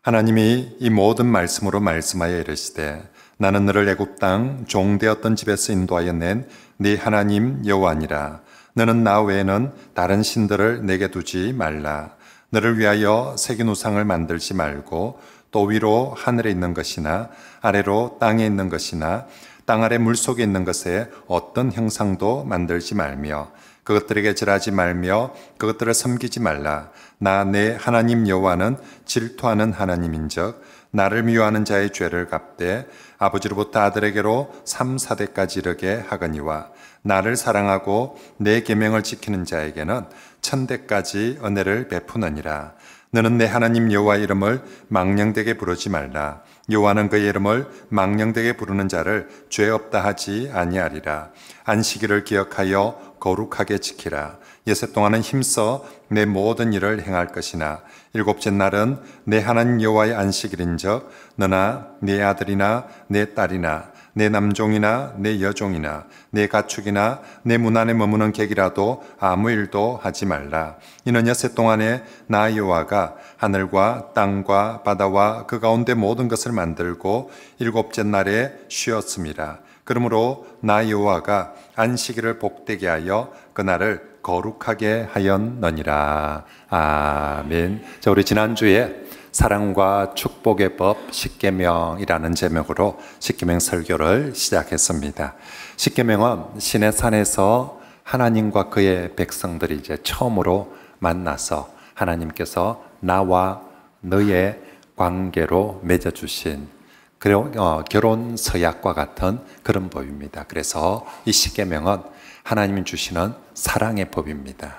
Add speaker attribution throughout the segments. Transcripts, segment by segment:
Speaker 1: 하나님이 이 모든 말씀으로 말씀하여 이르시되 나는 너를 애굽 땅 종되었던 집에서 인도하여 낸 네 하나님 여호와니라. 너는 나 외에는 다른 신들을 내게 두지 말라. 너를 위하여 새긴 우상을 만들지 말고 또 위로 하늘에 있는 것이나 아래로 땅에 있는 것이나 땅 아래 물속에 있는 것에 어떤 형상도 만들지 말며 그것들에게 절하지 말며 그것들을 섬기지 말라. 나 내 하나님 여호와는 질투하는 하나님인즉 나를 미워하는 자의 죄를 갚되 아버지로부터 아들에게로 3, 4대까지 이르게 하거니와 나를 사랑하고 내 계명을 지키는 자에게는 1000대까지 은혜를 베푸느니라. 너는 내 하나님 여호와의 이름을 망령되게 부르지 말라. 여호와는 그의 이름을 망령되게 부르는 자를 죄 없다 하지 아니하리라. 안식일을 기억하여 거룩하게 지키라. 예세 동안은 힘써 내 모든 일을 행할 것이나 일곱째 날은 내 하나님 여호와의 안식일인즉 너나 네 아들이나 네 딸이나 내 남종이나 내 여종이나 내 가축이나 내 문 안에 머무는 객이라도 아무 일도 하지 말라. 이는 엿새 동안에 나 여호와가 하늘과 땅과 바다와 그 가운데 모든 것을 만들고 일곱째 날에 쉬었음이라. 그러므로 나 여호와가 안식일을 복되게 하여 그날을 거룩하게 하였느니라. 아멘. 자, 우리 지난주에 사랑과 축복의 법 십계명이라는 제목으로 십계명 설교를 시작했습니다. 십계명은 신의 산에서 하나님과 그의 백성들이 이제 처음으로 만나서 하나님께서 나와 너의 관계로 맺어주신 결혼 서약과 같은 그런 법입니다. 그래서 이 십계명은 하나님이 주시는 사랑의 법입니다.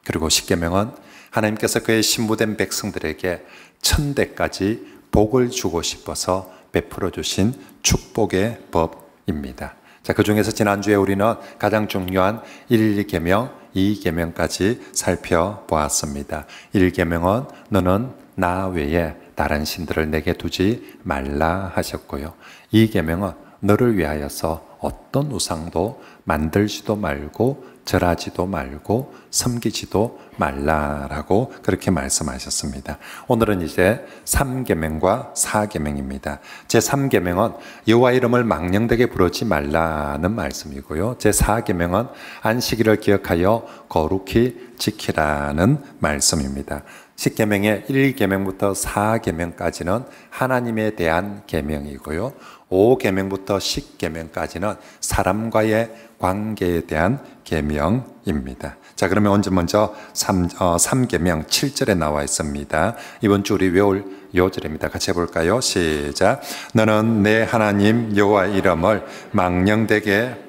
Speaker 1: 그리고 십계명은 하나님께서 그의 신부된 백성들에게 1000대까지 복을 주고 싶어서 베풀어 주신 축복의 법입니다. 자, 그 중에서 지난주에 우리는 가장 중요한 1계명, 2계명까지 살펴보았습니다. 1계명은 너는 나 외에 다른 신들을 내게 두지 말라 하셨고요. 2계명은 너를 위하여서 어떤 우상도 만들지도 말고 절하지도 말고 섬기지도 말라라고 그렇게 말씀하셨습니다. 오늘은 이제 3계명과 4계명입니다. 제3계명은 여호와 이름을 망령되게 부르지 말라는 말씀이고요. 제4계명은 안식일을 기억하여 거룩히 지키라는 말씀입니다. 10계명의 1계명부터 4계명까지는 하나님에 대한 계명이고요. 5계명부터 10계명까지는 사람과의 관계에 대한 계명입니다. 자, 그러면 먼저 3계명 7절에 나와 있습니다. 이번 주 우리 외울 요절입니다. 같이 해볼까요? 시작. 너는 내 하나님 여호와 이름을 망령되게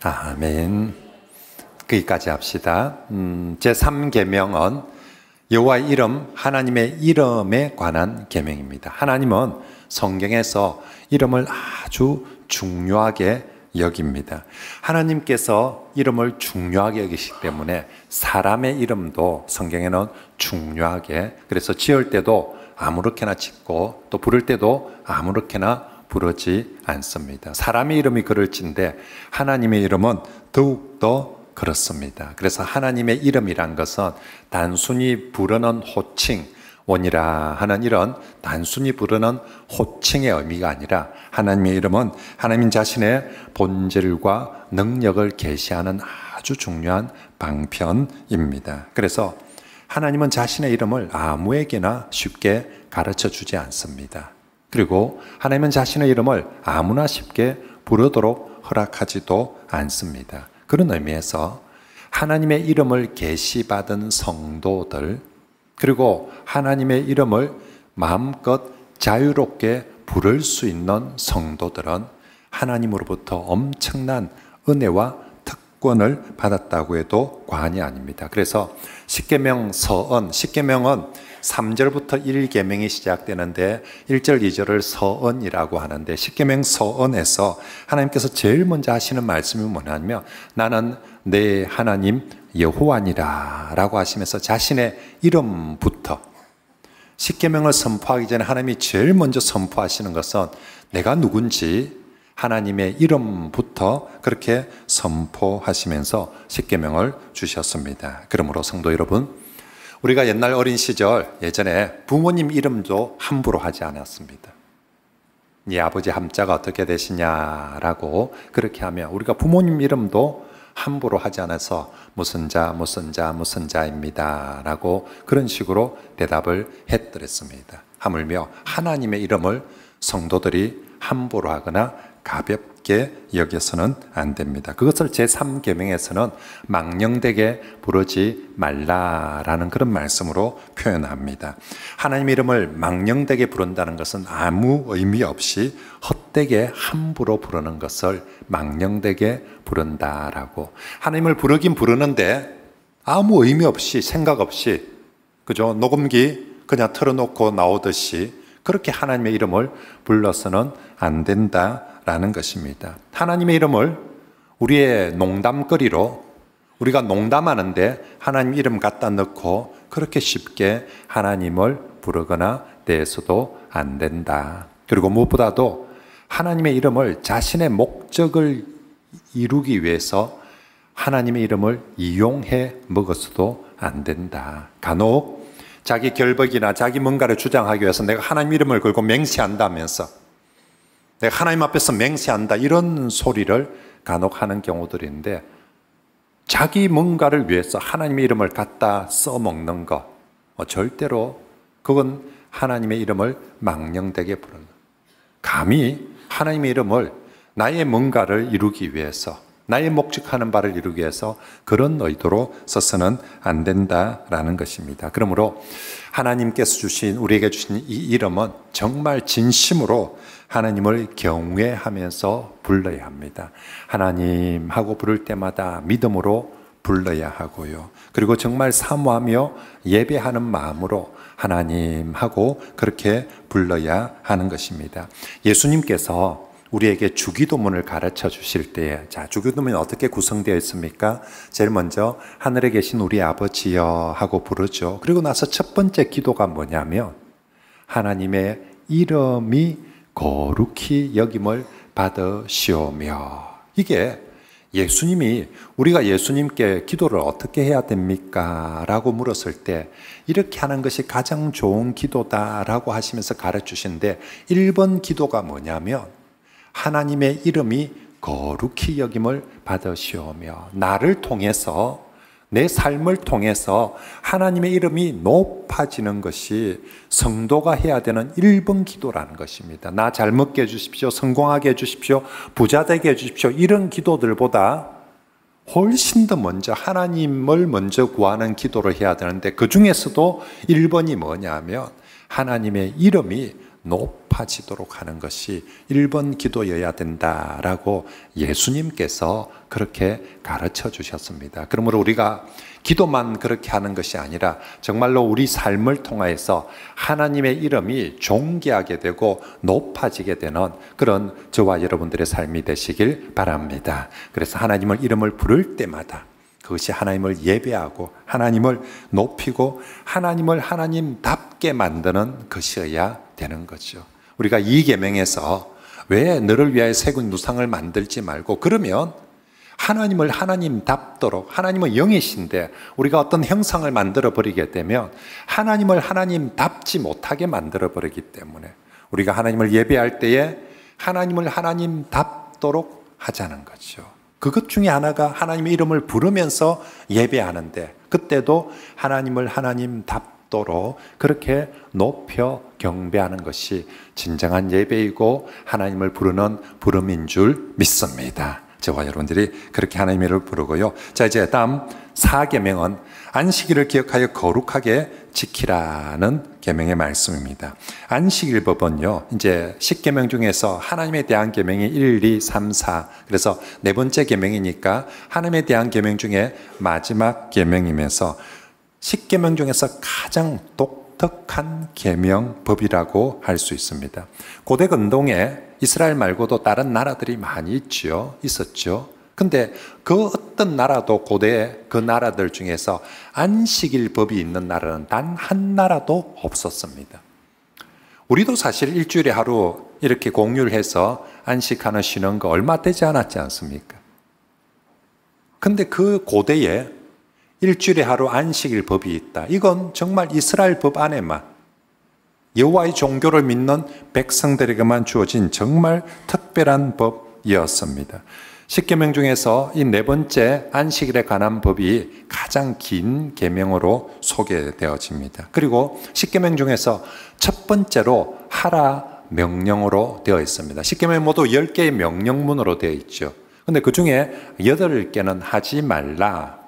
Speaker 1: 아멘. 거기까지 합시다. 제3계명은 여호와의 이름, 하나님의 이름에 관한 계명입니다. 하나님은 성경에서 이름을 아주 중요하게 여깁니다. 하나님께서 이름을 중요하게 여기시기 때문에 사람의 이름도 성경에는 중요하게, 그래서 지을 때도 아무렇게나 짓고 또 부를 때도 아무렇게나 부르지 않습니다. 사람의 이름이 그럴진데 하나님의 이름은 더욱더 그렇습니다. 그래서 하나님의 이름이란 것은 단순히 부르는 호칭, 원이라 하는 이런 단순히 부르는 호칭의 의미가 아니라 하나님의 이름은 하나님 자신의 본질과 능력을 계시하는 아주 중요한 방편입니다. 그래서 하나님은 자신의 이름을 아무에게나 쉽게 가르쳐 주지 않습니다. 그리고 하나님은 자신의 이름을 아무나 쉽게 부르도록 허락하지도 않습니다. 그런 의미에서 하나님의 이름을 계시받은 성도들, 그리고 하나님의 이름을 마음껏 자유롭게 부를 수 있는 성도들은 하나님으로부터 엄청난 은혜와 특권을 받았다고 해도 과언이 아닙니다. 그래서 십계명 서언, 십계명은 3절부터 1계명이 시작되는데 1절, 2절을 서언이라고 하는데 십계명 서언에서 하나님께서 제일 먼저 하시는 말씀이 뭐냐면 나는 내 하나님 여호와니라 라고 하시면서 자신의 이름부터 십계명을 선포하기 전에 하나님이 제일 먼저 선포하시는 것은 내가 누군지, 하나님의 이름부터 그렇게 선포하시면서 십계명을 주셨습니다. 그러므로 성도 여러분, 우리가 옛날 어린 시절 예전에 부모님 이름도 함부로 하지 않았습니다. 네 아버지 함자가 어떻게 되시냐라고 그렇게 하면 우리가 부모님 이름도 함부로 하지 않아서 무슨 자 무슨 자 무슨 자입니다 라고 그런 식으로 대답을 했더랬습니다. 하물며 하나님의 이름을 성도들이 함부로 하거나 가볍게 여겨서는 안 됩니다. 그것을 제3계명에서는 망령되게 부르지 말라라는 그런 말씀으로 표현합니다. 하나님의 이름을 망령되게 부른다는 것은 아무 의미 없이 헛되게 함부로 부르는 것을 망령되게 부른다라고. 하나님을 부르긴 부르는데 아무 의미 없이 생각 없이 그죠? 녹음기 그냥 틀어놓고 나오듯이 그렇게 하나님의 이름을 불러서는 안 된다라는 것입니다. 하나님의 이름을 우리의 농담거리로 우리가 농담하는데 하나님 이름 갖다 넣고 그렇게 쉽게 하나님을 부르거나 대해서도 안 된다. 그리고 무엇보다도 하나님의 이름을 자신의 목적을 이루기 위해서 하나님의 이름을 이용해 먹어서도 안 된다. 간혹 자기 결박이나 자기 뭔가를 주장하기 위해서 내가 하나님 이름을 걸고 맹세한다면서 내가 하나님 앞에서 맹세한다 이런 소리를 간혹 하는 경우들이 있는데 자기 뭔가를 위해서 하나님의 이름을 갖다 써먹는 것 절대로 그건 하나님의 이름을 망령되게 부르는 감히 하나님의 이름을 나의 뭔가를 이루기 위해서 나의 목적하는 바를 이루기 위해서 그런 의도로 써서는 안 된다라는 것입니다. 그러므로 하나님께서 주신 우리에게 주신 이 이름은 정말 진심으로 하나님을 경외하면서 불러야 합니다. 하나님 하고 부를 때마다 믿음으로 불러야 하고요. 그리고 정말 사모하며 예배하는 마음으로 하나님 하고 그렇게 불러야 하는 것입니다. 예수님께서 우리에게 주기도문을 가르쳐 주실 때에 자, 주기도문이 어떻게 구성되어 있습니까? 제일 먼저 하늘에 계신 우리 아버지여 하고 부르죠. 그리고 나서 첫 번째 기도가 뭐냐면 하나님의 이름이 거룩히 여김을 받으시오며 이게 예수님이 우리가 예수님께 기도를 어떻게 해야 됩니까? 라고 물었을 때 이렇게 하는 것이 가장 좋은 기도다라고 하시면서 가르쳐 주시는데 1번 기도가 뭐냐면 하나님의 이름이 거룩히 여김을 받으시오며 나를 통해서 내 삶을 통해서 하나님의 이름이 높아지는 것이 성도가 해야 되는 1번 기도라는 것입니다. 나 잘 먹게 해주십시오. 성공하게 해주십시오. 부자 되게 해주십시오. 이런 기도들보다 훨씬 더 먼저 하나님을 먼저 구하는 기도를 해야 되는데 그 중에서도 1번이 뭐냐면 하나님의 이름이 높아지도록 하는 것이 1번 기도여야 된다라고 예수님께서 그렇게 가르쳐 주셨습니다. 그러므로 우리가 기도만 그렇게 하는 것이 아니라 정말로 우리 삶을 통해서 하나님의 이름이 존귀하게 되고 높아지게 되는 그런 저와 여러분들의 삶이 되시길 바랍니다. 그래서 하나님을 이름을 부를 때마다 그것이 하나님을 예배하고 하나님을 높이고 하나님을 하나님답게 만드는 것이어야 되는 거죠. 우리가 이 계명에서 왜 너를 위하여 세군 누상을 만들지 말고 그러면 하나님을 하나님답도록 하나님은 영이신데 우리가 어떤 형상을 만들어 버리게 되면 하나님을 하나님답지 못하게 만들어 버리기 때문에 우리가 하나님을 예배할 때에 하나님을 하나님답도록 하자는 거죠. 그것 중에 하나가 하나님의 이름을 부르면서 예배하는데 그때도 하나님을 하나님답도록 그렇게 높여 경배하는 것이 진정한 예배이고 하나님을 부르는 부름인 줄 믿습니다. 저와 여러분들이 그렇게 하나님의 이름을 부르고요. 자, 이제 다음 4계명은 안식일을 기억하여 거룩하게 지키라는 계명의 말씀입니다. 안식일법은요, 이제 10계명 중에서 하나님에 대한 계명이 1, 2, 3, 4. 그래서 네 번째 계명이니까 하나님에 대한 계명 중에 마지막 계명이면서 10계명 중에서 가장 독특한 계명법이라고 할 수 있습니다. 고대 근동에 이스라엘 말고도 다른 나라들이 많이 있었죠. 근데 그 어떤 나라도 고대 그 나라들 중에서 안식일 법이 있는 나라는 단 한 나라도 없었습니다. 우리도 사실 일주일에 하루 이렇게 공유를 해서 안식하는 쉬는 거 얼마 되지 않았지 않습니까? 근데 그 고대에 일주일에 하루 안식일 법이 있다. 이건 정말 이스라엘 법 안에만, 여호와의 종교를 믿는 백성들에게만 주어진 정말 특별한 법이었습니다. 십계명 중에서 이 네 번째 안식일에 관한 법이 가장 긴 계명으로 소개되어집니다. 그리고 십계명 중에서 첫 번째로 하라 명령으로 되어 있습니다. 십계명 모두 10개의 명령문으로 되어 있죠. 근데 그 중에 8개는 하지 말라,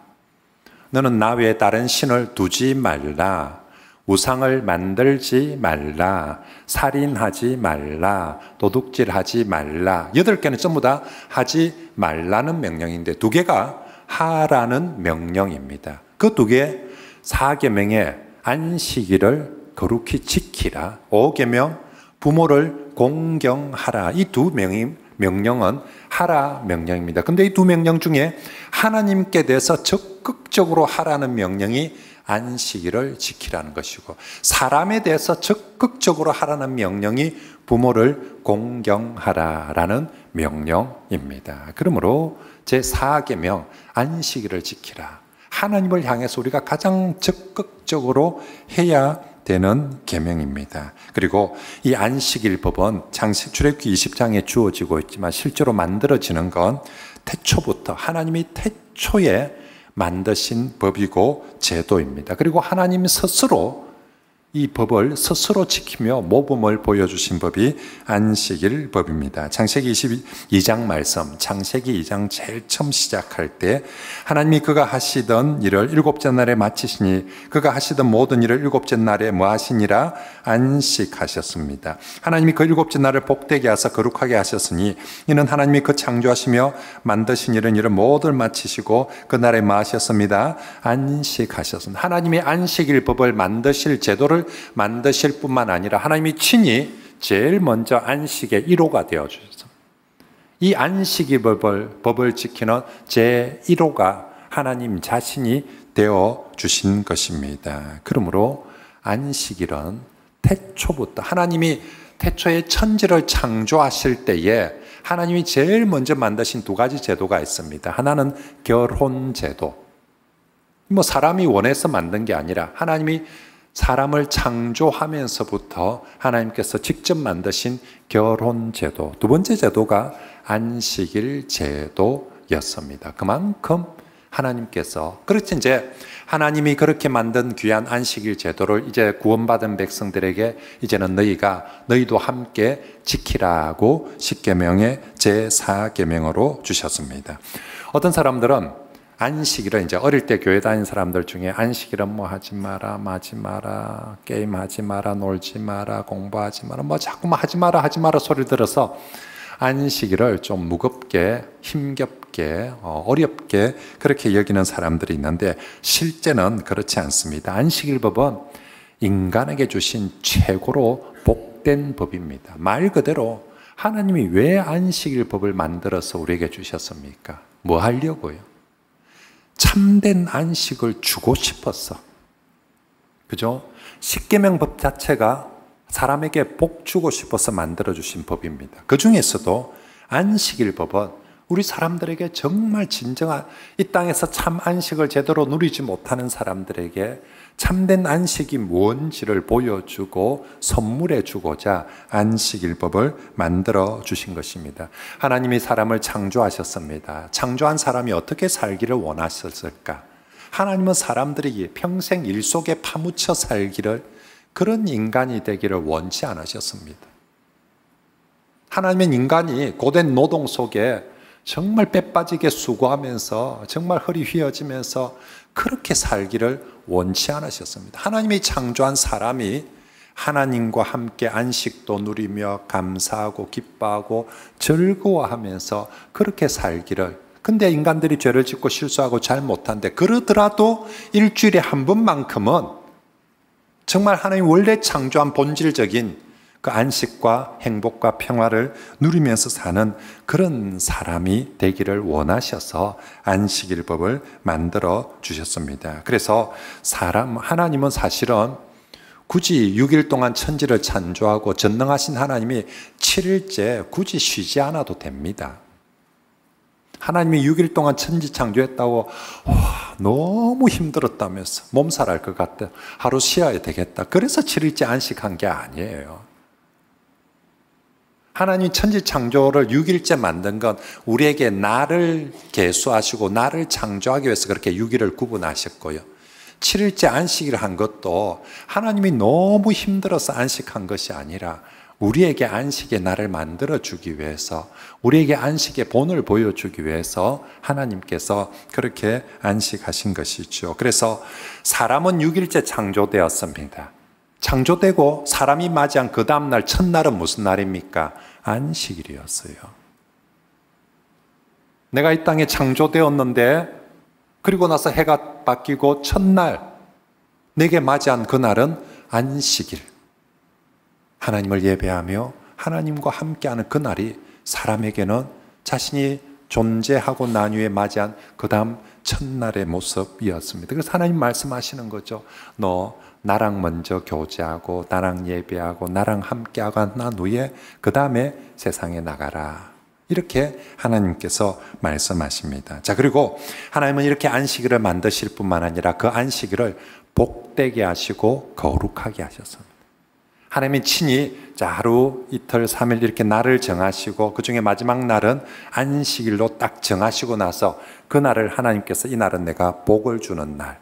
Speaker 1: 너는 나 외에 다른 신을 두지 말라, 우상을 만들지 말라, 살인하지 말라, 도둑질하지 말라. 8개는 전부 다 하지 말라는 명령인데 2개가 하라는 명령입니다. 그 2개, 4계명에 안식일을 거룩히 지키라, 5계명 부모를 공경하라, 이 2명령은 하라 명령입니다. 근데 이 2명령 중에 하나님께 대해서 적극적으로 하라는 명령이 안식일을 지키라는 것이고, 사람에 대해서 적극적으로 하라는 명령이 부모를 공경하라라는 명령입니다. 그러므로 제4계명 안식일을 지키라, 하나님을 향해서 우리가 가장 적극적으로 해야 되는 계명입니다. 그리고 이 안식일 법은 출애굽기 20장에 주어지고 있지만 실제로 만들어지는 건 태초부터 하나님이 태초에 만드신 법이고 제도입니다. 그리고 하나님 스스로 이 법을 스스로 지키며 모범을 보여주신 법이 안식일 법입니다. 창세기 22장 말씀, 창세기 2장 제일 처음 시작할 때 하나님이 그가 하시던 일을 일곱째 날에 마치시니 그가 하시던 모든 일을 일곱째 날에 뭐 하시니라? 안식하셨습니다. 하나님이 그 일곱째 날을 복되게 하사 거룩하게 하셨으니 이는 하나님이 그 창조하시며 만드신 일은 일을 모두 마치시고 그 날에 뭐 하셨습니다? 안식하셨습니다. 하나님이 안식일 법을 만드실 제도를 만드실 뿐만 아니라 하나님이 친히 제일 먼저 안식의 1호가 되어주셨습니다. 이 안식의 법을 지키는 제1호가 하나님 자신이 되어주신 것입니다. 그러므로 안식일은 태초부터 하나님이 태초에 천지를 창조하실 때에 하나님이 제일 먼저 만드신 2가지 제도가 있습니다. 하나는 결혼제도. 사람이 원해서 만든 게 아니라 하나님이 사람을 창조하면서부터 하나님께서 직접 만드신 결혼제도. 2번째 제도가 안식일 제도였습니다. 그만큼 하나님께서, 그렇지, 이제 하나님이 그렇게 만든 귀한 안식일 제도를 이제 구원받은 백성들에게 이제는 너희도 함께 지키라고 십계명의 제4계명으로 주셨습니다. 어떤 사람들은 안식일은 이제 어릴 때 교회 다니는 사람들 중에 안식일은 뭐 하지 마라, 마지 마라, 게임하지 마라, 놀지 마라, 공부하지 마라, 뭐 자꾸만 하지 마라 소리 들어서 안식일을 좀 무겁게, 힘겹게, 어렵게 그렇게 여기는 사람들이 있는데 실제는 그렇지 않습니다. 안식일 법은 인간에게 주신 최고로 복된 법입니다. 말 그대로 하나님이 왜 안식일 법을 만들어서 우리에게 주셨습니까? 뭐 하려고요? 참된 안식을 주고 싶었어. 그죠? 십계명법 자체가 사람에게 복 주고 싶어서 만들어주신 법입니다. 그 중에서도 안식일 법은 우리 사람들에게 정말 진정한, 이 땅에서 참 안식을 제대로 누리지 못하는 사람들에게 참된 안식이 뭔지를 보여주고 선물해 주고자 안식일법을 만들어 주신 것입니다. 하나님이 사람을 창조하셨습니다. 창조한 사람이 어떻게 살기를 원하셨을까? 하나님은 사람들이 평생 일 속에 파묻혀 살기를, 그런 인간이 되기를 원치 않으셨습니다. 하나님은 인간이 고된 노동 속에 정말 빼빠지게 수고하면서 정말 허리 휘어지면서 그렇게 살기를 원치 않으셨습니다. 하나님이 창조한 사람이 하나님과 함께 안식도 누리며 감사하고 기뻐하고 즐거워하면서 그렇게 살기를, 근데 인간들이 죄를 짓고 실수하고 잘 못한데 그러더라도 일주일에 한 번만큼은 정말 하나님 원래 창조한 본질적인 그 안식과 행복과 평화를 누리면서 사는 그런 사람이 되기를 원하셔서 안식일법을 만들어 주셨습니다. 그래서 하나님은 사실은 굳이 6일 동안 천지를 창조하고 전능하신 하나님이 7일째 굳이 쉬지 않아도 됩니다. 하나님이 6일 동안 천지 창조했다고 너무 힘들었다면서 몸살할 것 같다. 하루 쉬어야 되겠다. 그래서 7일째 안식한 게 아니에요. 하나님이 천지 창조를 6일째 만든 건 우리에게 나를 계수하시고 나를 창조하기 위해서 그렇게 6일을 구분하셨고요. 7일째 안식을 한 것도 하나님이 너무 힘들어서 안식한 것이 아니라 우리에게 안식의 날을 만들어주기 위해서, 우리에게 안식의 본을 보여주기 위해서 하나님께서 그렇게 안식하신 것이죠. 그래서 사람은 6일째 창조되었습니다. 창조되고 사람이 맞이한 그 다음날 첫날은 무슨 날입니까? 안식일이었어요. 내가 이 땅에 창조되었는데 그리고 나서 해가 바뀌고 첫날 내게 맞이한 그날은 안식일. 하나님을 예배하며 하나님과 함께하는 그날이 사람에게는 자신이 존재하고 난 후에 맞이한 그 다음 첫날의 모습이었습니다. 그래서 하나님 말씀하시는 거죠. 너 나랑 먼저 교제하고 나랑 예배하고 나랑 함께하고 난 후에 그 다음에 세상에 나가라. 이렇게 하나님께서 말씀하십니다. 자, 그리고 하나님은 이렇게 안식일을 만드실 뿐만 아니라 그 안식일을 복되게 하시고 거룩하게 하셨습니다. 하나님이 친히 자, 하루, 이틀, 3일 이렇게 날을 정하시고 그 중에 마지막 날은 안식일로 딱 정하시고 나서 그 날을 하나님께서 이 날은 내가 복을 주는 날,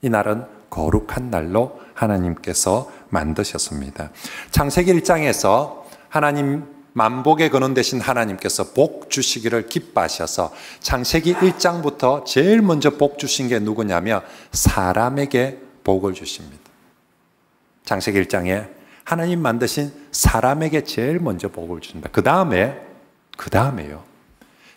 Speaker 1: 이 날은 거룩한 날로 하나님께서 만드셨습니다. 창세기 1장에서 하나님 만복의 근원 되신 하나님께서 복 주시기를 기뻐하셔서 창세기 1장부터 제일 먼저 복 주신 게 누구냐면 사람에게 복을 주십니다. 창세기 1장에 하나님 만드신 사람에게 제일 먼저 복을 주신다. 그 다음에요.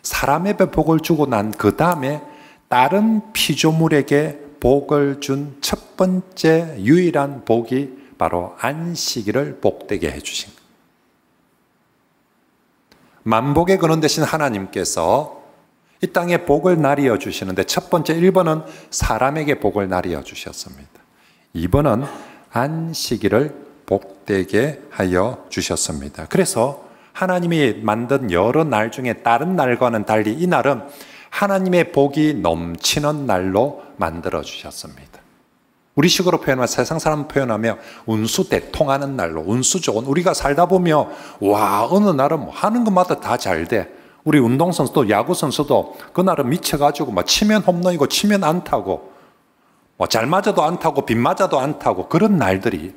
Speaker 1: 사람에게 복을 주고 난 그 다음에 다른 피조물에게 복을 준 첫 번째 유일한 복이 바로 안식일을 복되게 해주신 거예요. 만복의 근원 되신 하나님께서 이 땅에 복을 나뉘어 주시는데 첫 번째 1번은 사람에게 복을 나뉘어 주셨습니다. 2번은 안식일을 복되게 하여 주셨습니다. 그래서 하나님이 만든 여러 날 중에 다른 날과는 달리 이 날은 하나님의 복이 넘치는 날로 만들어 주셨습니다. 우리식으로 표현하면 세상 사람 표현하면 운수 대통하는 날로, 운수 좋은, 우리가 살다 보면 와 어느 날은 뭐 하는 것마다 다 잘 돼. 우리 운동선수도 야구선수도 그날은 미쳐가지고 막 치면 홈런이고 치면 안타고 뭐 잘 맞아도 안타고 빗 맞아도 안타고 그런 날들이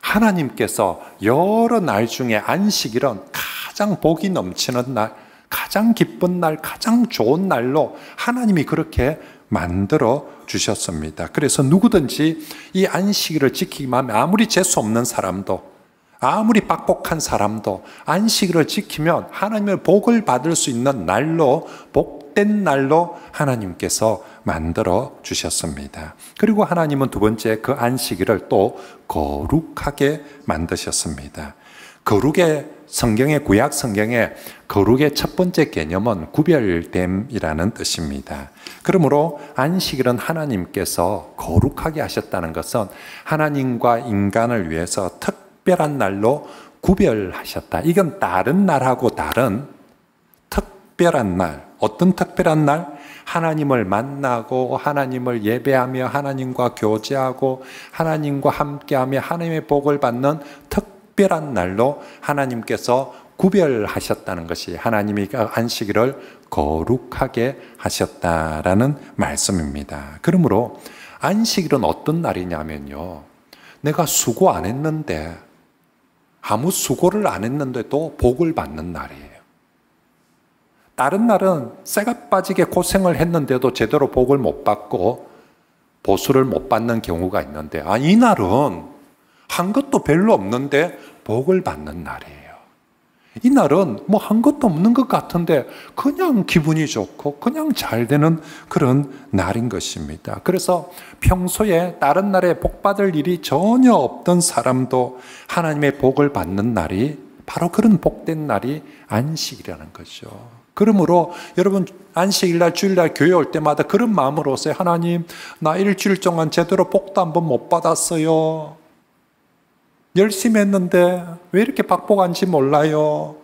Speaker 1: 하나님께서 여러 날 중에 안식일은 가장 복이 넘치는 날, 가장 기쁜 날, 가장 좋은 날로 하나님이 그렇게 만들어 주셨습니다. 그래서 누구든지 이 안식일을 지키기만 하면 아무리 재수 없는 사람도 아무리 빡복한 사람도 안식일을 지키면 하나님의 복을 받을 수 있는 날로 복된 날로 하나님께서 만들어 주셨습니다. 그리고 하나님은 두 번째 그 안식일을 또 거룩하게 만드셨습니다. 거룩의 성경의 구약 성경에 거룩의 첫 번째 개념은 구별됨이라는 뜻입니다. 그러므로 안식일은 하나님께서 거룩하게 하셨다는 것은 하나님과 인간을 위해서 특별한 날로 구별하셨다. 이건 다른 날하고 다른 특별한 날. 어떤 특별한 날? 하나님을 만나고 하나님을 예배하며 하나님과 교제하고 하나님과 함께하며 하나님의 복을 받는 특별한 날로 하나님께서 구별하셨다는 것이 하나님이 안식일을 거룩하게 하셨다라는 말씀입니다. 그러므로 안식일은 어떤 날이냐면요, 내가 수고 안 했는데 아무 수고를 안 했는데도 복을 받는 날이에요. 다른 날은 쇠가 빠지게 고생을 했는데도 제대로 복을 못 받고 보수를 못 받는 경우가 있는데 이 날은 한 것도 별로 없는데 복을 받는 날이에요. 이 날은 뭐 한 것도 없는 것 같은데 그냥 기분이 좋고 그냥 잘 되는 그런 날인 것입니다. 그래서 평소에 다른 날에 복 받을 일이 전혀 없던 사람도 하나님의 복을 받는 날이 바로 그런 복된 날이 안식이라는 거죠. 그러므로 여러분 안식일날 주일날 교회 올 때마다 그런 마음으로 오세요. 하나님, 나 일주일 동안 제대로 복도 한번 못 받았어요. 열심히 했는데 왜 이렇게 박복한지 몰라요.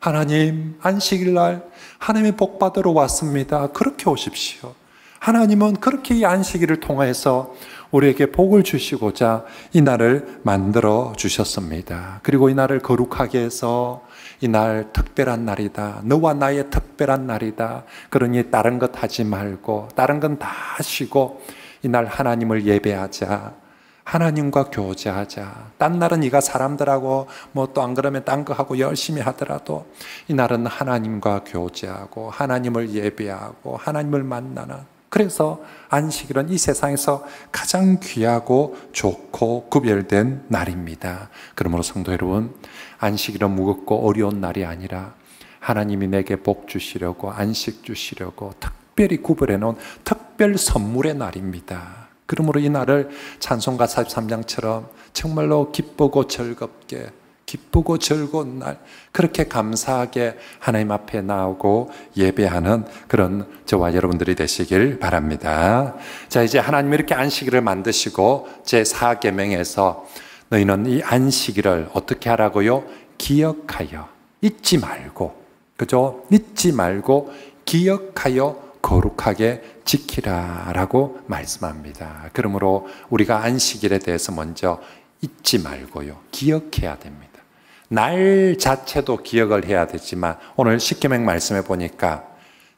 Speaker 1: 하나님, 안식일 날 하나님의 복 받으러 왔습니다. 그렇게 오십시오. 하나님은 그렇게 이 안식일을 통해서 우리에게 복을 주시고자 이 날을 만들어 주셨습니다. 그리고 이 날을 거룩하게 해서 이 날 특별한 날이다. 너와 나의 특별한 날이다. 그러니 다른 것 하지 말고 다른 건 다 쉬고 이 날 하나님을 예배하자. 하나님과 교제하자. 딴 날은 네가 사람들하고 뭐 또 안 그러면 딴 거 하고 열심히 하더라도 이 날은 하나님과 교제하고 하나님을 예배하고 하나님을 만나는, 그래서 안식일은 이 세상에서 가장 귀하고 좋고 구별된 날입니다. 그러므로 성도 여러분, 안식일은 무겁고 어려운 날이 아니라 하나님이 내게 복 주시려고 안식 주시려고 특별히 구별해 놓은 특별 선물의 날입니다. 그러므로 이 날을 찬송가 43장처럼 정말로 기쁘고 즐겁게, 기쁘고 즐거운 날, 그렇게 감사하게 하나님 앞에 나오고 예배하는 그런 저와 여러분들이 되시길 바랍니다. 자, 이제 하나님이 이렇게 안식일을 만드시고 제4계명에서 너희는 이 안식일을 어떻게 하라고요? 기억하여, 잊지 말고, 그죠? 잊지 말고 기억하여 거룩하게 지키라라고 말씀합니다. 그러므로 우리가 안식일에 대해서 먼저 잊지 말고요, 기억해야 됩니다. 날 자체도 기억을 해야 되지만 오늘 십계명 말씀해 보니까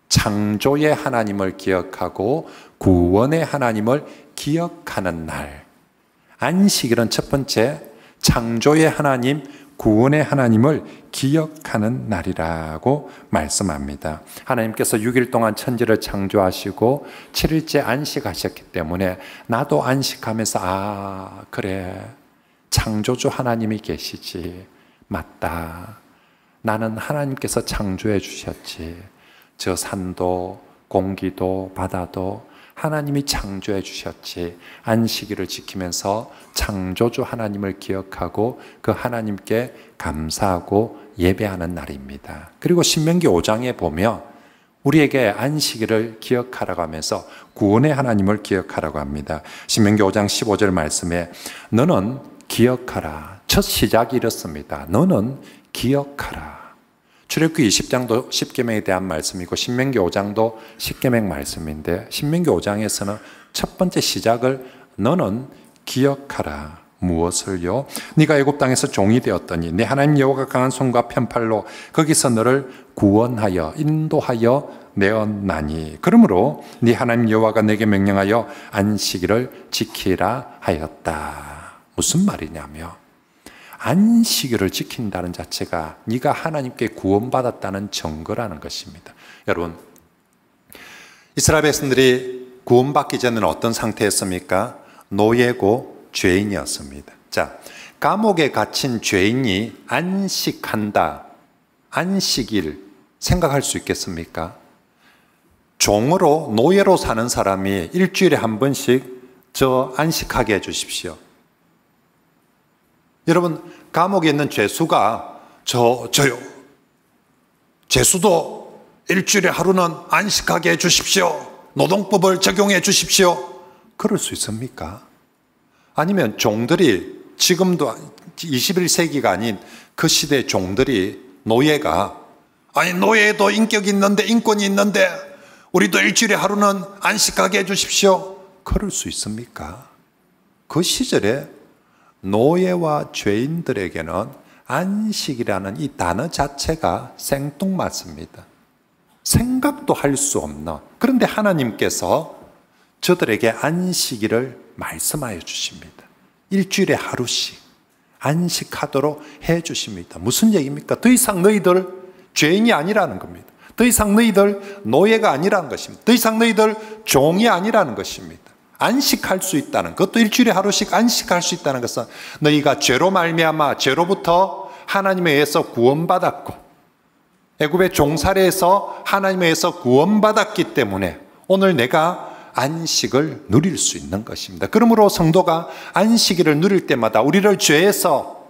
Speaker 1: 창조의 하나님을 기억하고 구원의 하나님을 기억하는 날, 안식일은 첫 번째 창조의 하나님, 구원의 하나님을 기억하는 날이라고 말씀합니다. 하나님께서 6일 동안 천지를 창조하시고 7일째 안식하셨기 때문에 나도 안식하면서 아, 그래, 창조주 하나님이 계시지. 맞다. 나는 하나님께서 창조해 주셨지. 저 산도 공기도 바다도 하나님이 창조해 주셨지. 안식일을 지키면서 창조주 하나님을 기억하고 그 하나님께 감사하고 예배하는 날입니다. 그리고 신명기 5장에 보면 우리에게 안식일을 기억하라고 하면서 구원의 하나님을 기억하라고 합니다. 신명기 5장 15절 말씀에 너는 기억하라. 첫 시작이 이렇습니다. 너는 기억하라. 출애굽기 20장도 십계명에 대한 말씀이고 신명기 5장도 십계명 말씀인데 신명기 5장에서는 첫 번째 시작을 너는 기억하라. 무엇을요? 네가 애굽 땅에서 종이 되었더니 네 하나님 여호와가 강한 손과 편팔로 거기서 너를 구원하여 인도하여 내었나니 그러므로 네 하나님 여호와가 내게 명령하여 안식일을 지키라 하였다. 무슨 말이냐며 안식일을 지킨다는 자체가 네가 하나님께 구원받았다는 증거라는 것입니다. 여러분, 이스라엘 백성들이 구원받기 전에는 어떤 상태였습니까? 노예고 죄인이었습니다. 자, 감옥에 갇힌 죄인이 안식한다, 안식일 생각할 수 있겠습니까? 종으로 노예로 사는 사람이 일주일에 한 번씩 저 안식하게 해주십시오. 여러분, 감옥에 있는 죄수가 저요, 죄수도 일주일에 하루는 안식하게 해주십시오, 노동법을 적용해 주십시오, 그럴 수 있습니까? 아니면 종들이 지금도 21세기가 아닌 그 시대의 종들이 노예가 아니 노예에도 인격이 있는데 인권이 있는데 우리도 일주일에 하루는 안식하게 해주십시오, 그럴 수 있습니까? 그 시절에 노예와 죄인들에게는 안식이라는 이 단어 자체가 생뚱맞습니다. 생각도 할 수 없는, 그런데 하나님께서 저들에게 안식일을 말씀하여 주십니다. 일주일에 하루씩 안식하도록 해 주십니다. 무슨 얘기입니까? 더 이상 너희들 죄인이 아니라는 겁니다. 더 이상 너희들 노예가 아니라는 것입니다. 더 이상 너희들 종이 아니라는 것입니다. 안식할 수 있다는, 그것도 일주일에 하루씩 안식할 수 있다는 것은 너희가 죄로 말미암아 죄로부터 하나님에 의해서 구원받았고 애굽의 종살이에서 하나님에 의해서 구원받았기 때문에 오늘 내가 안식을 누릴 수 있는 것입니다. 그러므로 성도가 안식일을 누릴 때마다 우리를 죄에서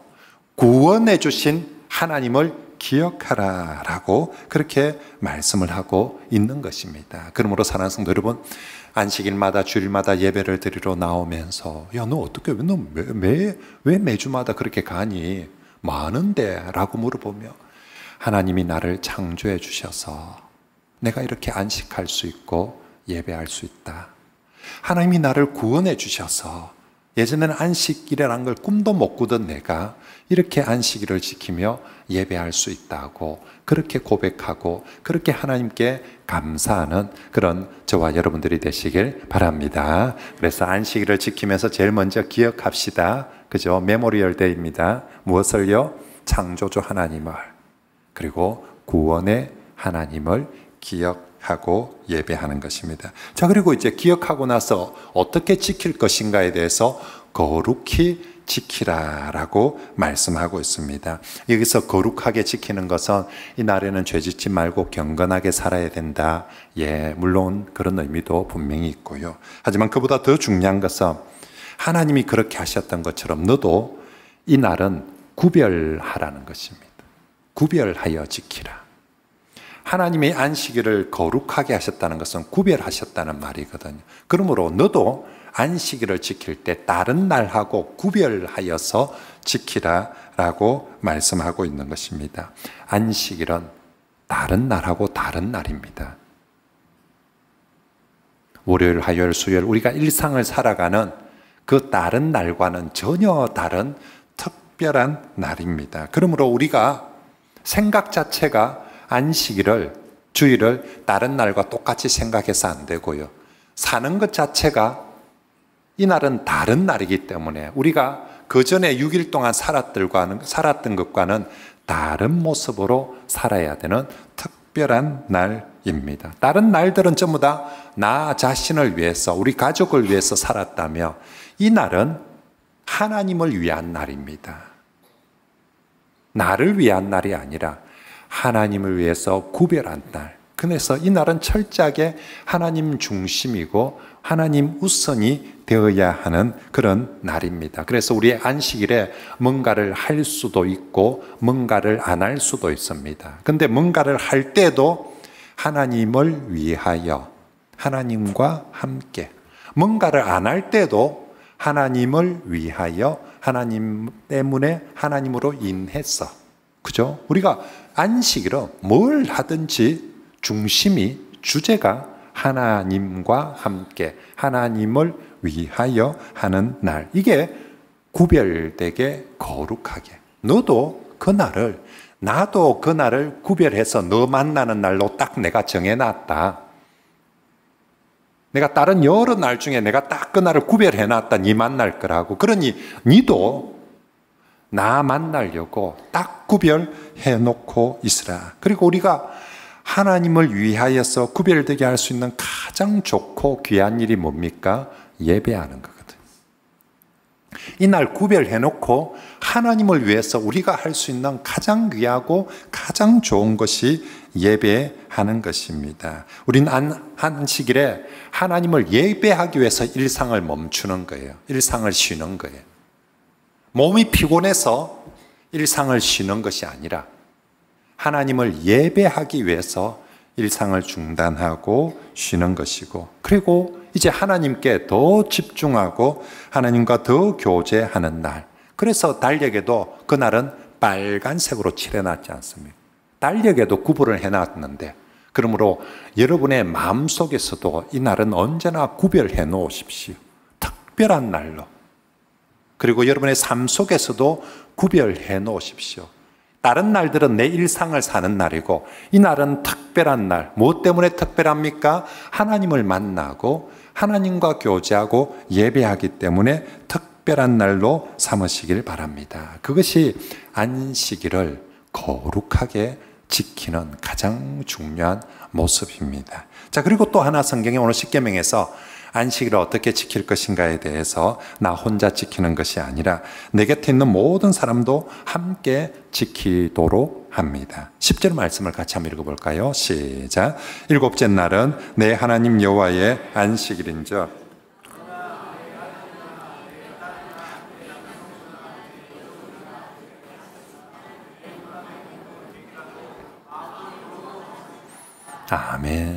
Speaker 1: 구원해 주신 하나님을 기억하라 라고 그렇게 말씀을 하고 있는 것입니다. 그러므로 사랑하는 성도 여러분, 안식일마다 주일마다 예배를 드리러 나오면서 야, 너 어떻게 왜 매주마다 그렇게 가니? 많은데 라고 물어보며 하나님이 나를 창조해 주셔서 내가 이렇게 안식할 수 있고 예배할 수 있다. 하나님이 나를 구원해 주셔서 예전에는 안식일이라는 걸 꿈도 못 꾸던 내가 이렇게 안식일을 지키며 예배할 수 있다고 그렇게 고백하고 그렇게 하나님께 감사하는 그런 저와 여러분들이 되시길 바랍니다. 그래서 안식일을 지키면서 제일 먼저 기억합시다. 그죠? 메모리얼 데이입니다. 무엇을요? 창조주 하나님을, 그리고 구원의 하나님을 기억하고 예배하는 것입니다. 자, 그리고 이제 기억하고 나서 어떻게 지킬 것인가에 대해서 거룩히 지키라라고 말씀하고 있습니다. 여기서 거룩하게 지키는 것은 이 날에는 죄짓지 말고 경건하게 살아야 된다. 예, 물론 그런 의미도 분명히 있고요. 하지만 그보다 더 중요한 것은 하나님이 그렇게 하셨던 것처럼 너도 이 날은 구별하라는 것입니다. 구별하여 지키라. 하나님의 안식일을 거룩하게 하셨다는 것은 구별하셨다는 말이거든요. 그러므로 너도 안식일을 지킬 때 다른 날하고 구별하여서 지키라라고 말씀하고 있는 것입니다. 안식일은 다른 날하고 다른 날입니다. 월요일, 화요일, 수요일 우리가 일상을 살아가는 그 다른 날과는 전혀 다른 특별한 날입니다. 그러므로 우리가 생각 자체가 안식일을, 주일을 다른 날과 똑같이 생각해서 안 되고요. 사는 것 자체가 이 날은 다른 날이기 때문에 우리가 그 전에 6일 동안 살았던 것과는 다른 모습으로 살아야 되는 특별한 날입니다. 다른 날들은 전부 다 나 자신을 위해서, 우리 가족을 위해서 살았다며 이 날은 하나님을 위한 날입니다. 나를 위한 날이 아니라 하나님을 위해서 구별한 날. 그래서 이 날은 철저하게 하나님 중심이고 하나님 우선이 되어야 하는 그런 날입니다. 그래서 우리의 안식일에 뭔가를 할 수도 있고 뭔가를 안 할 수도 있습니다. 근데 뭔가를 할 때도 하나님을 위하여, 하나님과 함께, 뭔가를 안 할 때도 하나님을 위하여, 하나님 때문에, 하나님으로 인해서, 그죠? 우리가 안식일은 뭘 하든지 중심이, 주제가 하나님과 함께, 하나님을 위하여 하는 날. 이게 구별되게 거룩하게. 너도 그 날을, 나도 그 날을 구별해서 너 만나는 날로 딱 내가 정해놨다. 내가 다른 여러 날 중에 내가 딱 그 날을 구별해놨다. 니 만날 거라고. 그러니 니도 나 만나려고 딱 구별해놓고 있으라. 그리고 우리가 하나님을 위하여서 구별되게 할 수 있는 가장 좋고 귀한 일이 뭡니까? 예배하는 거거든요. 이날 구별해놓고 하나님을 위해서 우리가 할 수 있는 가장 귀하고 가장 좋은 것이 예배하는 것입니다. 우리는 안식일에 하나님을 예배하기 위해서 일상을 멈추는 거예요. 일상을 쉬는 거예요. 몸이 피곤해서 일상을 쉬는 것이 아니라 하나님을 예배하기 위해서 일상을 중단하고 쉬는 것이고, 그리고 이제 하나님께 더 집중하고 하나님과 더 교제하는 날. 그래서 달력에도 그날은 빨간색으로 칠해놨지 않습니까? 달력에도 구분을 해놨는데, 그러므로 여러분의 마음속에서도 이 날은 언제나 구별해 놓으십시오. 특별한 날로. 그리고 여러분의 삶 속에서도 구별해 놓으십시오. 다른 날들은 내 일상을 사는 날이고 이 날은 특별한 날. 무엇 때문에 특별합니까? 하나님을 만나고 하나님과 교제하고 예배하기 때문에 특별한 날로 삼으시길 바랍니다. 그것이 안식일을 거룩하게 지키는 가장 중요한 모습입니다. 자, 그리고 또 하나 성경에 오늘 십계명에서 안식일을 어떻게 지킬 것인가에 대해서 나 혼자 지키는 것이 아니라 내 곁에 있는 모든 사람도 함께 지키도록 합니다. 10절 말씀을 같이 한번 읽어볼까요? 시작. 일곱째 날은 내 하나님 여호와의 안식일인즉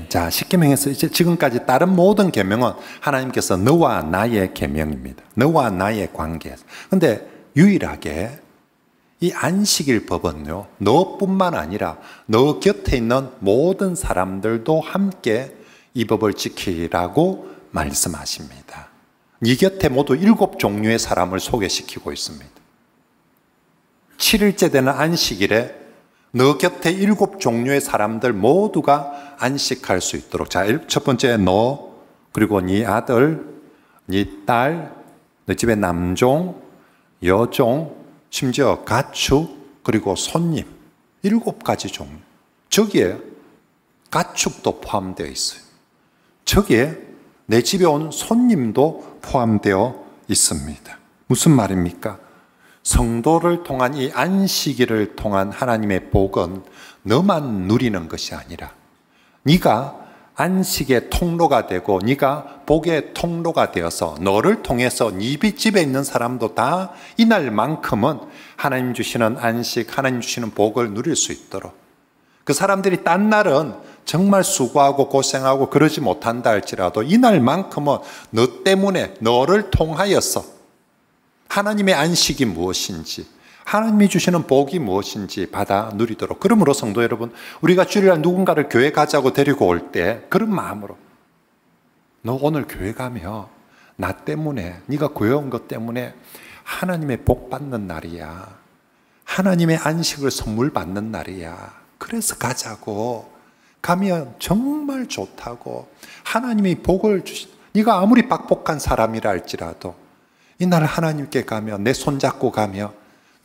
Speaker 1: 자, 십계명에서 이제 지금까지 다른 모든 계명은 하나님께서 너와 나의 계명입니다. 너와 나의 관계. 근데 유일하게 이 안식일 법은요, 너뿐만 아니라 너 곁에 있는 모든 사람들도 함께 이 법을 지키라고 말씀하십니다. 네 곁에 모두 7종류의 사람을 소개시키고 있습니다. 7일째 되는 안식일에 너 곁에 7종류의 사람들 모두가 안식할 수 있도록. 자, 첫 번째 너, 그리고 네 아들, 네 딸, 너 집에 남종, 여종, 심지어 가축, 그리고 손님. 7가지 종류. 저기에 가축도 포함되어 있어요. 저기에 내 집에 온 손님도 포함되어 있습니다. 무슨 말입니까? 성도를 통한 이 안식일을 통한 하나님의 복은 너만 누리는 것이 아니라 네가 안식의 통로가 되고 네가 복의 통로가 되어서 너를 통해서 네 집에 있는 사람도 다 이날만큼은 하나님 주시는 안식, 하나님 주시는 복을 누릴 수 있도록. 그 사람들이 딴 날은 정말 수고하고 고생하고 그러지 못한다 할지라도 이날만큼은 너 때문에, 너를 통하여서 하나님의 안식이 무엇인지, 하나님이 주시는 복이 무엇인지 받아 누리도록. 그러므로 성도 여러분, 우리가 주일날 누군가를 교회 가자고 데리고 올 때 그런 마음으로, 너 오늘 교회 가면 나 때문에, 네가 교회 온 것 때문에 하나님의 복 받는 날이야, 하나님의 안식을 선물 받는 날이야, 그래서 가자고. 가면 정말 좋다고, 하나님이 복을 네가 아무리 박복한 사람이라 할지라도 이날 하나님께 가면, 내 손잡고 가면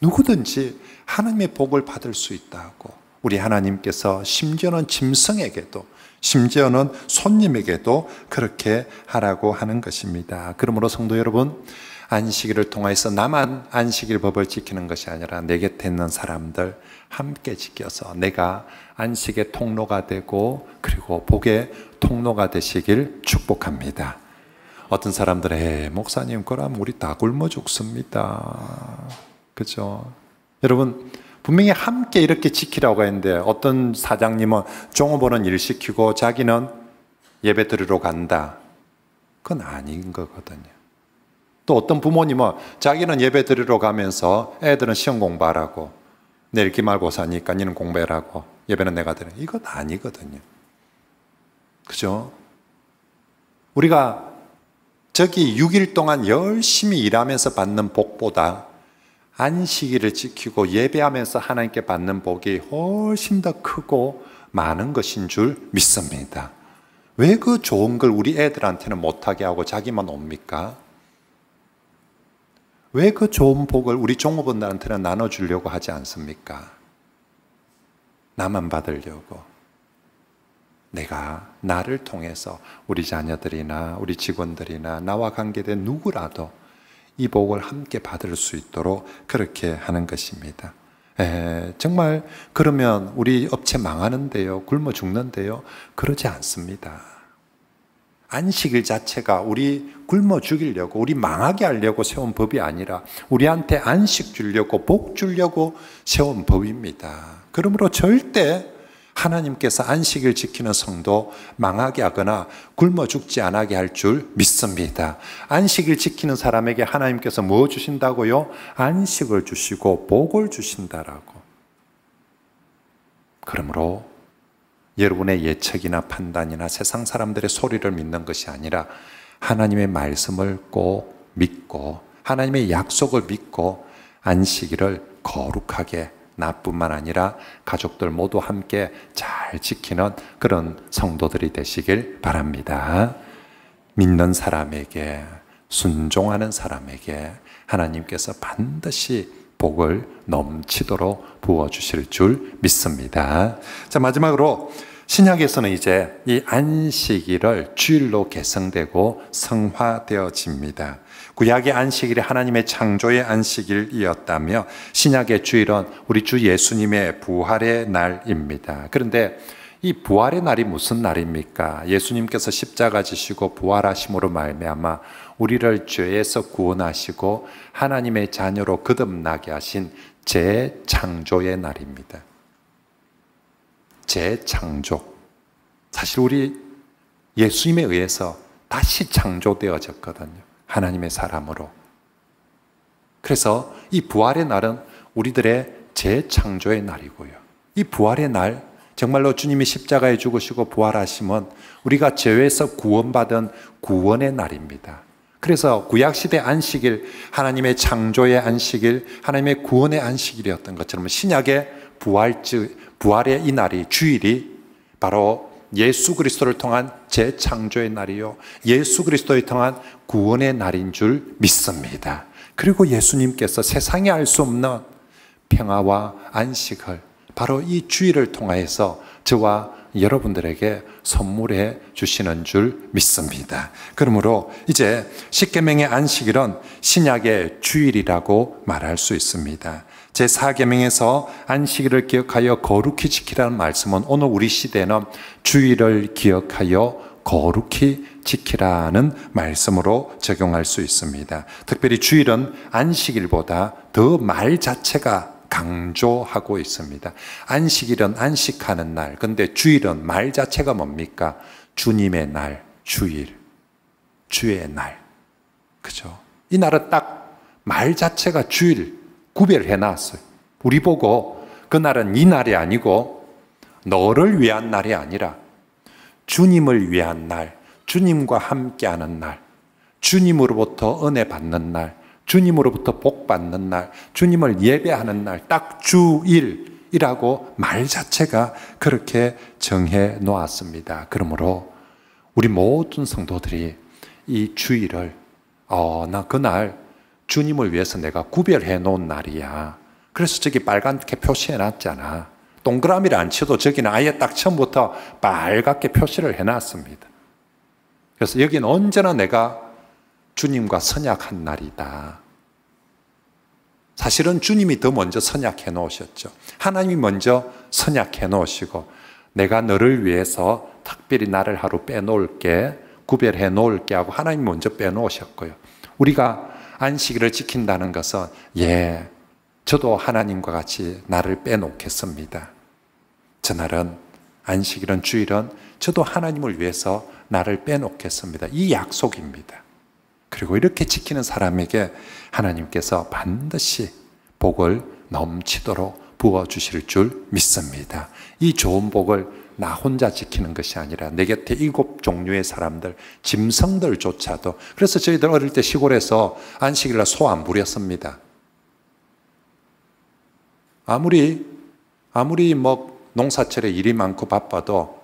Speaker 1: 누구든지 하나님의 복을 받을 수 있다고. 우리 하나님께서 심지어는 짐승에게도, 심지어는 손님에게도 그렇게 하라고 하는 것입니다. 그러므로 성도 여러분, 안식일을 통해서 나만 안식일 법을 지키는 것이 아니라 내 곁에 있는 사람들 함께 지켜서 내가 안식의 통로가 되고 그리고 복의 통로가 되시길 축복합니다. 어떤 사람들은 목사님 그럼 우리 다 굶어 죽습니다. 그죠? 여러분, 분명히 함께 이렇게 지키라고 했는데 어떤 사장님은 종업원은 일 시키고 자기는 예배 드리러 간다. 그건 아닌 거거든요. 또 어떤 부모님은 자기는 예배 드리러 가면서 애들은 시험 공부하라고, 내일 기말고사니까 니는 공부해라고, 예배는 내가 드려. 이건 아니거든요. 그죠? 우리가 저기 6일 동안 열심히 일하면서 받는 복보다 안식일을 지키고 예배하면서 하나님께 받는 복이 훨씬 더 크고 많은 것인 줄 믿습니다. 왜 그 좋은 걸 우리 애들한테는 못하게 하고 자기만 옵니까? 왜 그 좋은 복을 우리 종업원들한테는 나눠주려고 하지 않습니까? 나만 받으려고. 내가 나를 통해서 우리 자녀들이나 우리 직원들이나 나와 관계된 누구라도 이 복을 함께 받을 수 있도록 그렇게 하는 것입니다. 정말 그러면 우리 업체 망하는데요, 굶어 죽는데요? 그러지 않습니다. 안식일 자체가 우리 굶어 죽이려고, 우리 망하게 하려고 세운 법이 아니라 우리한테 안식 주려고, 복 주려고 세운 법입니다. 그러므로 절대 하나님께서 안식일 지키는 성도 망하게 하거나 굶어 죽지 않게 할 줄 믿습니다. 안식일 지키는 사람에게 하나님께서 뭐 주신다고요? 안식을 주시고 복을 주신다라고. 그러므로 여러분의 예측이나 판단이나 세상 사람들의 소리를 믿는 것이 아니라 하나님의 말씀을 꼭 믿고 하나님의 약속을 믿고 안식일을 거룩하게 나뿐만 아니라 가족들 모두 함께 잘 지키는 그런 성도들이 되시길 바랍니다. 믿는 사람에게, 순종하는 사람에게 하나님께서 반드시 복을 넘치도록 부어주실 줄 믿습니다. 자, 마지막으로 신약에서는 이제 이 안식일을 주일로 개성되고 성화되어집니다. 구약의 안식일이 하나님의 창조의 안식일이었다며 신약의 주일은 우리 주 예수님의 부활의 날입니다. 그런데 이 부활의 날이 무슨 날입니까? 예수님께서 십자가 지시고 부활하심으로 말미암아 우리를 죄에서 구원하시고 하나님의 자녀로 거듭나게 하신 재창조의 날입니다. 재창조. 사실 우리 예수님에 의해서 다시 창조되어졌거든요. 하나님의 사람으로. 그래서 이 부활의 날은 우리들의 재창조의 날이고요. 이 부활의 날, 정말로 주님이 십자가에 죽으시고 부활하심은 우리가 죄에서 구원받은 구원의 날입니다. 그래서 구약시대 안식일, 하나님의 창조의 안식일, 하나님의 구원의 안식일이었던 것처럼 신약의 부활의 이 날이, 주일이 바로 예수 그리스도를 통한 재창조의 날이요, 예수 그리스도를 통한 구원의 날인 줄 믿습니다. 그리고 예수님께서 세상이 알 수 없는 평화와 안식을 바로 이 주일을 통하여서 저와 여러분들에게 선물해 주시는 줄 믿습니다. 그러므로 이제 십계명의 안식일은 신약의 주일이라고 말할 수 있습니다. 제4계명에서 안식일을 기억하여 거룩히 지키라는 말씀은 오늘 우리 시대는 주일을 기억하여 거룩히 지키라는 말씀으로 적용할 수 있습니다. 특별히 주일은 안식일보다 더 말 자체가 강조하고 있습니다. 안식일은 안식하는 날, 근데 주일은 말 자체가 뭡니까? 주님의 날, 주일, 주의 날. 그죠? 이 날은 딱 말 자체가 주일 구별해 놨어요. 우리 보고 그날은 이 날이 아니고 너를 위한 날이 아니라 주님을 위한 날, 주님과 함께하는 날, 주님으로부터 은혜 받는 날, 주님으로부터 복 받는 날, 주님을 예배하는 날, 딱 주일이라고 말 자체가 그렇게 정해 놓았습니다. 그러므로 우리 모든 성도들이 이 주일을 나 그날 주님을 위해서 내가 구별해 놓은 날이야. 그래서 저기 빨갛게 표시해 놨잖아. 동그라미를 안 쳐도 저기는 아예 딱 처음부터 빨갛게 표시를 해 놨습니다. 그래서 여기는 언제나 내가 주님과 선약한 날이다. 사실은 주님이 더 먼저 선약해 놓으셨죠. 하나님이 먼저 선약해 놓으시고 내가 너를 위해서 특별히 나를 하루 빼놓을게, 구별해 놓을게 하고 하나님 먼저 빼놓으셨고요. 우리가 안식일을 지킨다는 것은 저도 하나님과 같이 나를 빼놓겠습니다. 저날은 안식일은 주일은 저도 하나님을 위해서 나를 빼놓겠습니다. 이 약속입니다. 그리고 이렇게 지키는 사람에게 하나님께서 반드시 복을 넘치도록 부어주실 줄 믿습니다. 이 좋은 복을 나 혼자 지키는 것이 아니라 내 곁에 7 종류의 사람들, 짐승들조차도. 그래서 저희들 어릴 때 시골에서 안식일날 소 안 부렸습니다. 아무리 농사철에 일이 많고 바빠도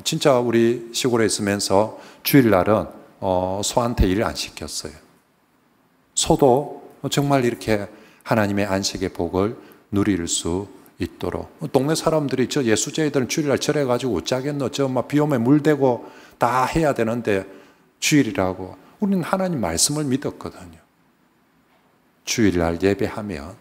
Speaker 1: 진짜 우리 시골에 있으면서 주일날은 소한테 일을 안 시켰어요. 소도 정말 이렇게 하나님의 안식의 복을 누릴 수 있도록. 동네 사람들이 저 예수제이들은 주일날 절해가지고 어쩌겠노, 저 막 비 오면 물 대고 다 해야 되는데 주일이라고. 우리는 하나님 말씀을 믿었거든요. 주일날 예배하면,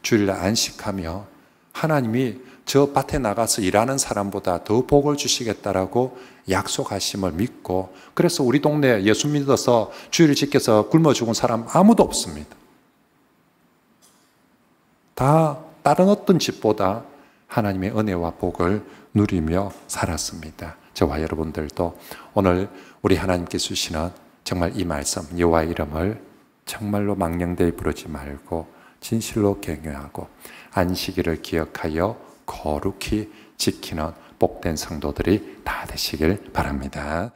Speaker 1: 주일날 안식하며 하나님이 저 밭에 나가서 일하는 사람보다 더 복을 주시겠다라고 약속하심을 믿고, 그래서 우리 동네에 예수 믿어서 주일을 지켜서 굶어 죽은 사람 아무도 없습니다. 다 다른 어떤 집보다 하나님의 은혜와 복을 누리며 살았습니다. 저와 여러분들도 오늘 우리 하나님께서 주시는 정말 이 말씀, 여호와의 이름을 정말로 망령되이 부르지 말고 진실로 경외하고 안식일을 기억하여 거룩히 지키는 복된 성도들이 다 되시길 바랍니다.